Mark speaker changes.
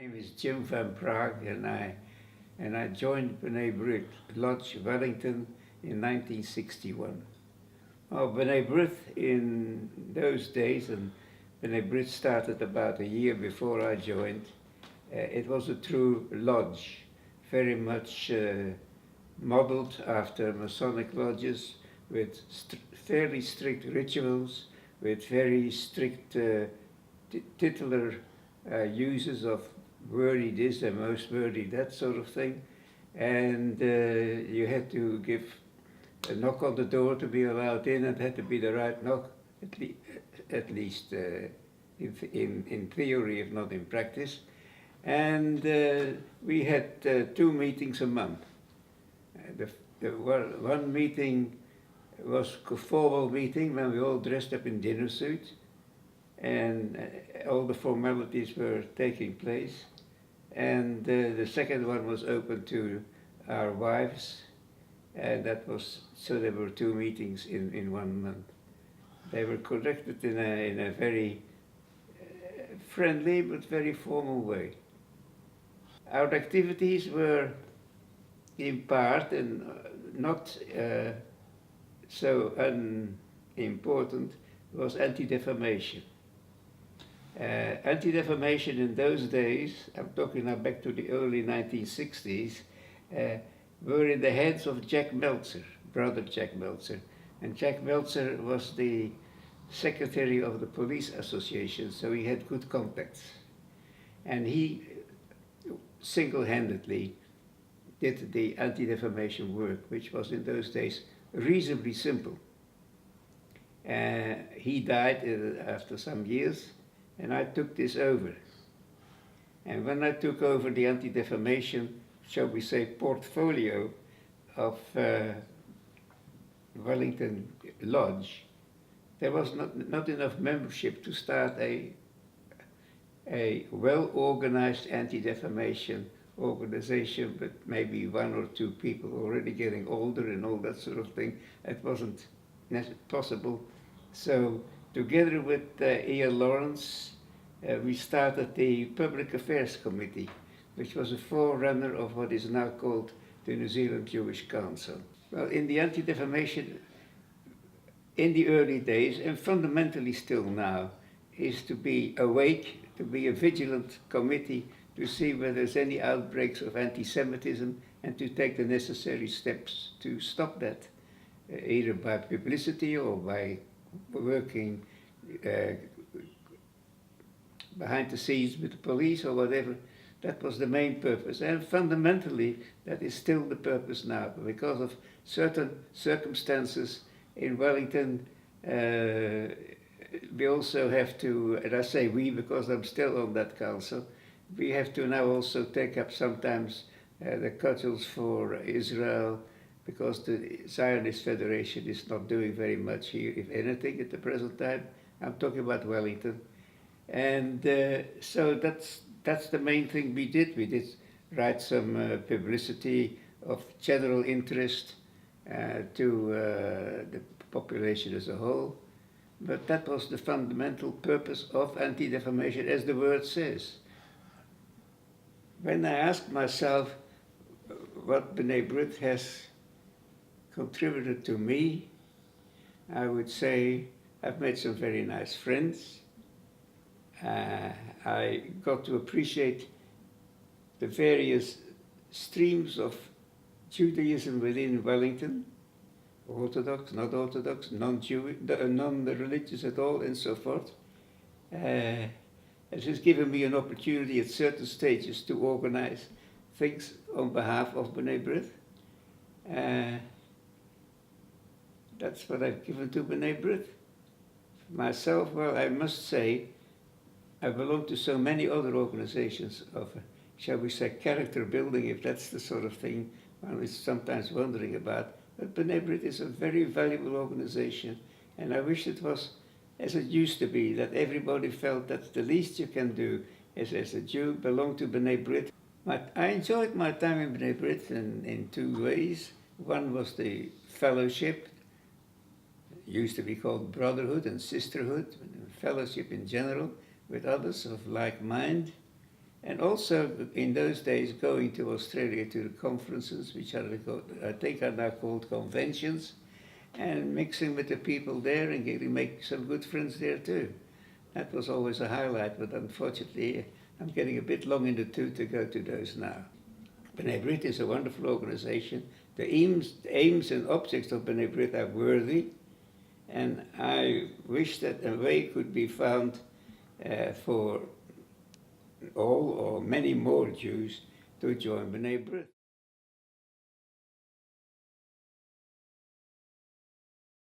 Speaker 1: My name is Jim van Praag, and I joined B'nai B'rith Lodge, Wellington, in 1961. Well, B'nai B'rith in those days, and B'nai B'rith started about a year before I joined. It was a true lodge, very much modeled after Masonic lodges, with fairly strict rituals, with very strict titular uses of worthy this and most worthy that sort of thing. And you had to give a knock on the door to be allowed in, and it had to be the right knock, at least in theory, if not in practice. And we had 2 meetings a month. The one meeting was a formal meeting when we all dressed up in dinner suits, and all the formalities were taking place. And the second one was open to our wives, and that was, so there were 2 meetings in 1 month. They were conducted in a very friendly but very formal way. Our activities were in part, and not so unimportant, was anti-defamation. Anti-defamation in those days, I'm talking now back to the early 1960s, were in the hands of Jack Meltzer, brother Jack Meltzer. And Jack Meltzer was the secretary of the police association, so he had good contacts. And he single-handedly did the anti-defamation work, which was in those days reasonably simple. He died after some years, and I took this over. And when I took over the anti-defamation, shall we say, portfolio of Wellington Lodge, there was not enough membership to start a well-organized anti-defamation organization, but maybe 1 or 2 people already getting older and all that sort of thing. It wasn't possible. So together with E.L. Lawrence, we started the Public Affairs Committee, which was a forerunner of what is now called the New Zealand Jewish Council. Well, in the anti-defamation, in the early days, and fundamentally still now, is to be awake, to be a vigilant committee, to see whether there's any outbreaks of anti-Semitism, and to take the necessary steps to stop that, either by publicity or by working behind the scenes with the police or whatever. That was the main purpose, and fundamentally that is still the purpose now. But because of certain circumstances in Wellington, we also have to, and I say we because I'm still on that council, we have to now also take up sometimes the cudgels for Israel, because the Zionist Federation is not doing very much here, if anything, at the present time. I'm talking about Wellington. And so that's the main thing we did. We did write some publicity of general interest to the population as a whole. But that was the fundamental purpose of anti-defamation, as the word says. When I asked myself what B'nai B'rith has contributed to me, I would say I've made some very nice friends. I got to appreciate the various streams of Judaism within Wellington, Orthodox, not Orthodox, non-Jewish, non-religious at all, and so forth. It has given me an opportunity at certain stages to organize things on behalf of B'nai B'rith. That's what I've given to B'nai B'rith. Myself, well, I must say, I belong to so many other organizations of, shall we say, character building, if that's the sort of thing one is sometimes wondering about. But B'nai B'rith is a very valuable organization, and I wish it was as it used to be, that everybody felt that's the least you can do as a Jew, belong to B'nai B'rith. I enjoyed my time in B'nai B'rith in 2 ways. One was the fellowship, used to be called brotherhood and sisterhood, fellowship in general with others of like mind. And also in those days going to Australia to the conferences, which I think are now called conventions, and mixing with the people there and getting make some good friends there too. That was always a highlight, but unfortunately I'm getting a bit long in the tooth to go to those now. B'nai B'rith is a wonderful organization. The aims and objects of B'nai B'rith are worthy, and I wish that a way could be found for all or many more Jews to join B'nai B'rith.